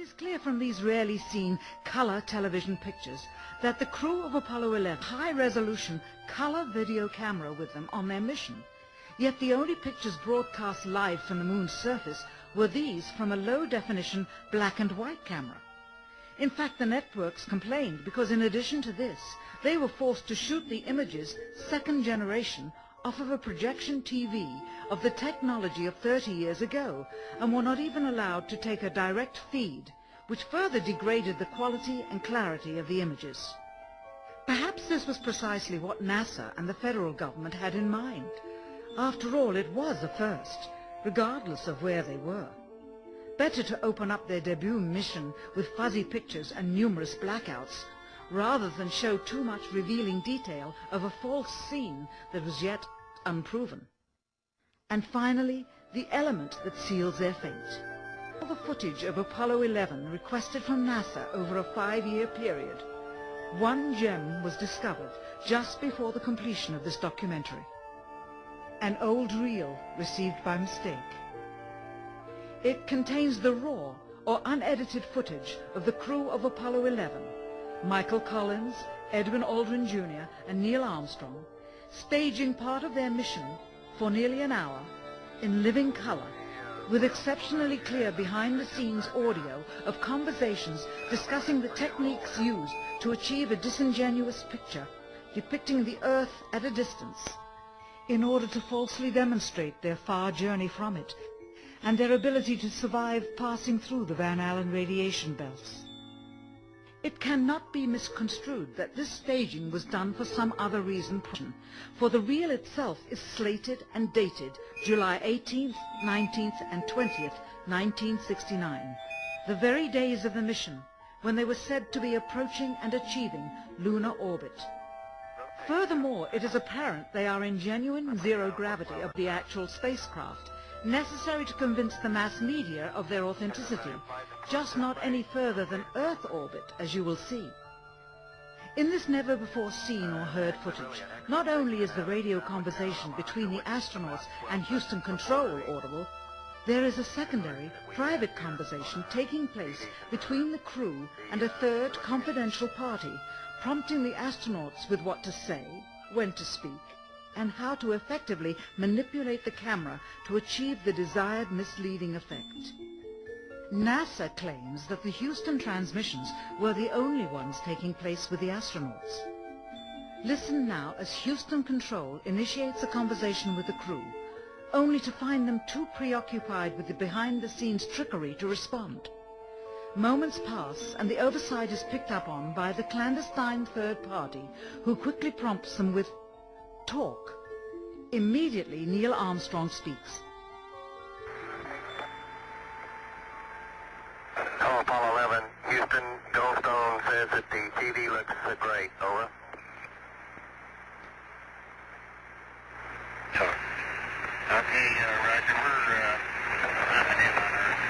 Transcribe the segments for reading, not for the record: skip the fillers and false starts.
is clear from these rarely seen color television pictures that the crew of Apollo 11 had a high-resolution color video camera with them on their mission. Yet the only pictures broadcast live from the moon's surface were these from a low-definition black and white camera. In fact, the networks complained because in addition to this, they were forced to shoot the images, second generation, off of a projection TV of the technology of 30 years ago, and were not even allowed to take a direct feed, which further degraded the quality and clarity of the images. Perhaps this was precisely what NASA and the federal government had in mind. After all, it was a first, regardless of where they were. Better to open up their debut mission with fuzzy pictures and numerous blackouts, rather than show too much revealing detail of a false scene that was yet unproven. And finally, the element that seals their fate. All the footage of Apollo 11 requested from NASA over a 5-year period. One gem was discovered just before the completion of this documentary. An old reel received by mistake. It contains the raw or unedited footage of the crew of Apollo 11, Michael Collins, Edwin Aldrin Jr. and Neil Armstrong, staging part of their mission for nearly an hour in living color, with exceptionally clear behind-the-scenes audio of conversations discussing the techniques used to achieve a disingenuous picture depicting the Earth at a distance, in order to falsely demonstrate their far journey from it and their ability to survive passing through the Van Allen radiation belts. It cannot be misconstrued that this staging was done for some other reason, for the reel itself is slated and dated July 18th, 19th and 20th, 1969, the very days of the mission when they were said to be approaching and achieving lunar orbit. Furthermore, it is apparent they are in genuine zero gravity of the actual spacecraft, necessary to convince the mass media of their authenticity, just not any further than Earth orbit, as you will see. In this never-before-seen or heard footage, not only is the radio conversation between the astronauts and Houston Control audible, there is a secondary, private conversation taking place between the crew and a third confidential party, prompting the astronauts with what to say, when to speak, and how to effectively manipulate the camera to achieve the desired misleading effect. NASA claims that the Houston transmissions were the only ones taking place with the astronauts. Listen now as Houston Control initiates a conversation with the crew, only to find them too preoccupied with the behind-the-scenes trickery to respond. Moments pass, and the oversight is picked up on by the clandestine third party, who quickly prompts them with talk. Immediately, Neil Armstrong speaks. Hello, Apollo 11. Houston, Goldstone says that the TV looks great. Over. Okay, Roger. We're in on Earth.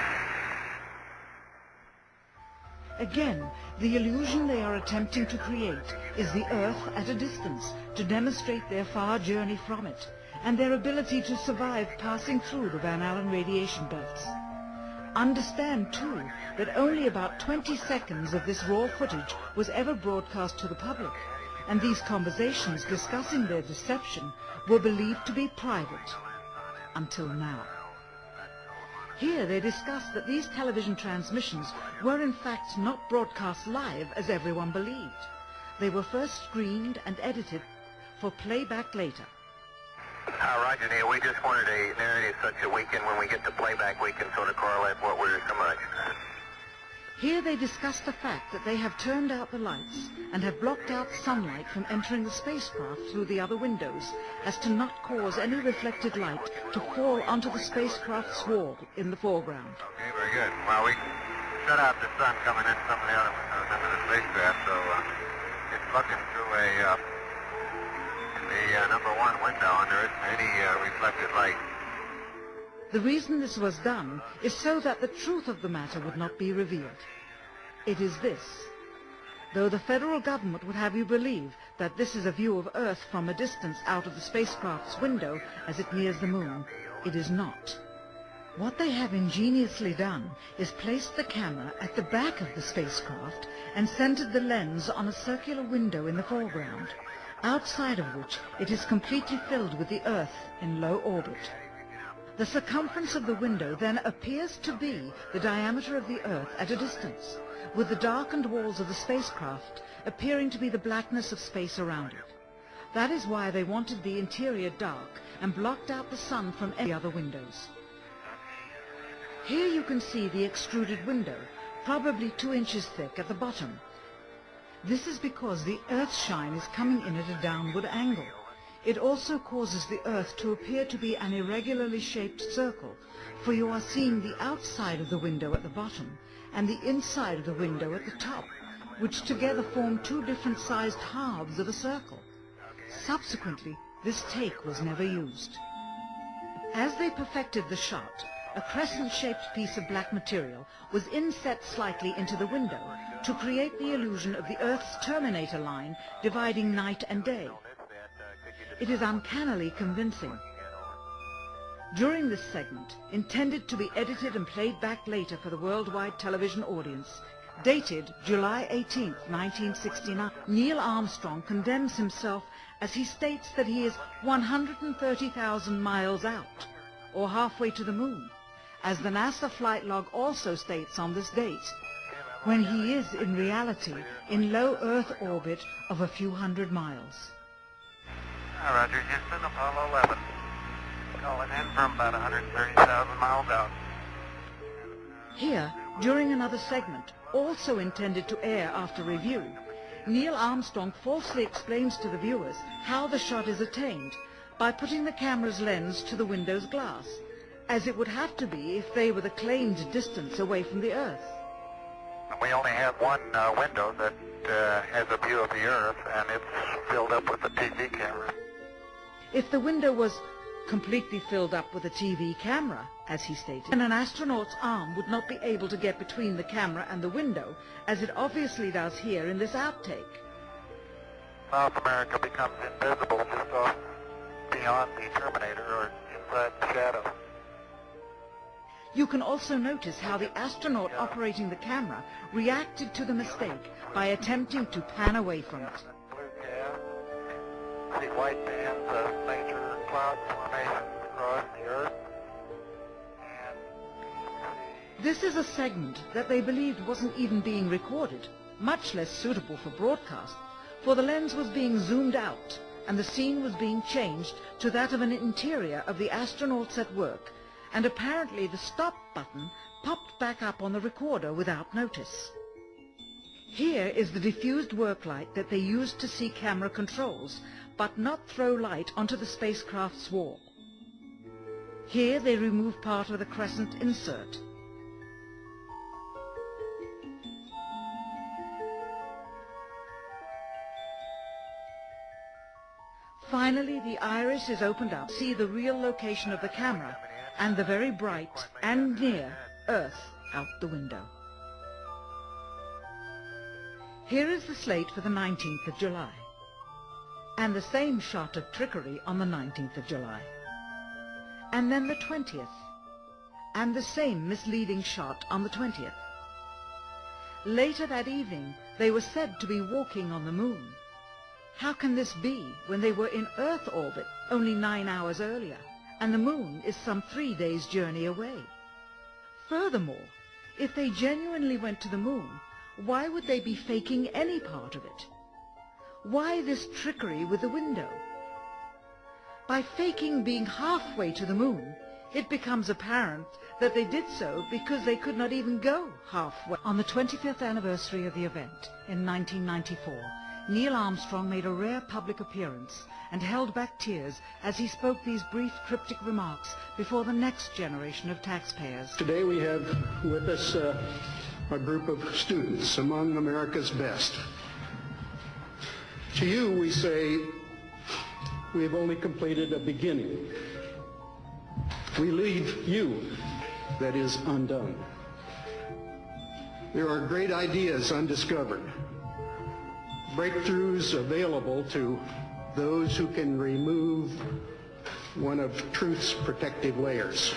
Again, the illusion they are attempting to create is the Earth at a distance, to demonstrate their far journey from it, and their ability to survive passing through the Van Allen radiation belts. Understand, too, that only about 20 seconds of this raw footage was ever broadcast to the public, and these conversations discussing their deception were believed to be private, until now. Here they discuss that these television transmissions were in fact not broadcast live as everyone believed. They were first screened and edited for playback later. Roger, Neil. We just wanted a narrative such that we can, when we get the playback, we can sort of correlate what we're so much. Here they discuss the fact that they have turned out the lights and have blocked out sunlight from entering the spacecraft through the other windows, as to not cause any reflected light to fall onto the spacecraft's wall in the foreground. Okay, very good. Well, we shut out the sun coming in some of the other windows into the spacecraft, so it's looking through the number one window, and there isn't any reflected light. The reason this was done is so that the truth of the matter would not be revealed. It is this. Though the federal government would have you believe that this is a view of Earth from a distance out of the spacecraft's window as it nears the moon, it is not. What they have ingeniously done is placed the camera at the back of the spacecraft and centered the lens on a circular window in the foreground, outside of which it is completely filled with the Earth in low orbit. The circumference of the window then appears to be the diameter of the Earth at a distance, with the darkened walls of the spacecraft appearing to be the blackness of space around it. That is why they wanted the interior dark and blocked out the sun from any other windows. Here you can see the extruded window, probably 2 inches thick at the bottom. This is because the Earth's shine is coming in at a downward angle. It also causes the Earth to appear to be an irregularly shaped circle, for you are seeing the outside of the window at the bottom and the inside of the window at the top, which together form 2 different sized halves of a circle. Subsequently, this take was never used. As they perfected the shot, a crescent-shaped piece of black material was inset slightly into the window to create the illusion of the Earth's terminator line dividing night and day. It is uncannily convincing. During this segment, intended to be edited and played back later for the worldwide television audience, dated July 18, 1969, Neil Armstrong condemns himself as he states that he is 130,000 miles out, or halfway to the moon, as the NASA flight log also states on this date, when he is in reality in low Earth orbit of a few hundred miles. Roger, Houston, Apollo 11. Calling in from about 130,000 miles out. Here, during another segment, also intended to air after review, Neil Armstrong falsely explains to the viewers how the shot is attained by putting the camera's lens to the window's glass, as it would have to be if they were the claimed distance away from the Earth. We only have one window that has a view of the Earth, and it's filled up with a TV camera. If the window was completely filled up with a TV camera, as he stated, then an astronaut's arm would not be able to get between the camera and the window, as it obviously does here in this outtake. South America becomes invisible just off beyond the Terminator or inside the shadow. You can also notice how the astronaut operating the camera reacted to the mistake by attempting to pan away from it. Blue cast. See white bands of major cloud formations across the Earth. This is a segment that they believed wasn't even being recorded, much less suitable for broadcast, for the lens was being zoomed out and the scene was being changed to that of an interior of the astronauts at work, and apparently the stop button popped back up on the recorder without notice. Here is the diffused work light that they used to see camera controls, but not throw light onto the spacecraft's wall. Here they remove part of the crescent insert. Finally, the iris is opened up to see the real location of the camera and the very bright and near Earth out the window. Here is the slate for the 19th of July, and the same shot of trickery on the 19th of July, and then the 20th, and the same misleading shot on the 20th. Later that evening, they were said to be walking on the moon. How can this be when they were in Earth orbit only 9 hours earlier, and the moon is some 3 days' journey away? Furthermore, if they genuinely went to the moon, why would they be faking any part of it? Why this trickery with the window? By faking being halfway to the moon, it becomes apparent that they did so because they could not even go halfway. On the 25th anniversary of the event in 1994, Neil Armstrong made a rare public appearance and held back tears as he spoke these brief cryptic remarks before the next generation of taxpayers. Today we have with us a group of students among America's best. To you we say, we have only completed a beginning. We leave you, that is, undone. There are great ideas undiscovered, breakthroughs available to those who can remove one of truth's protective layers.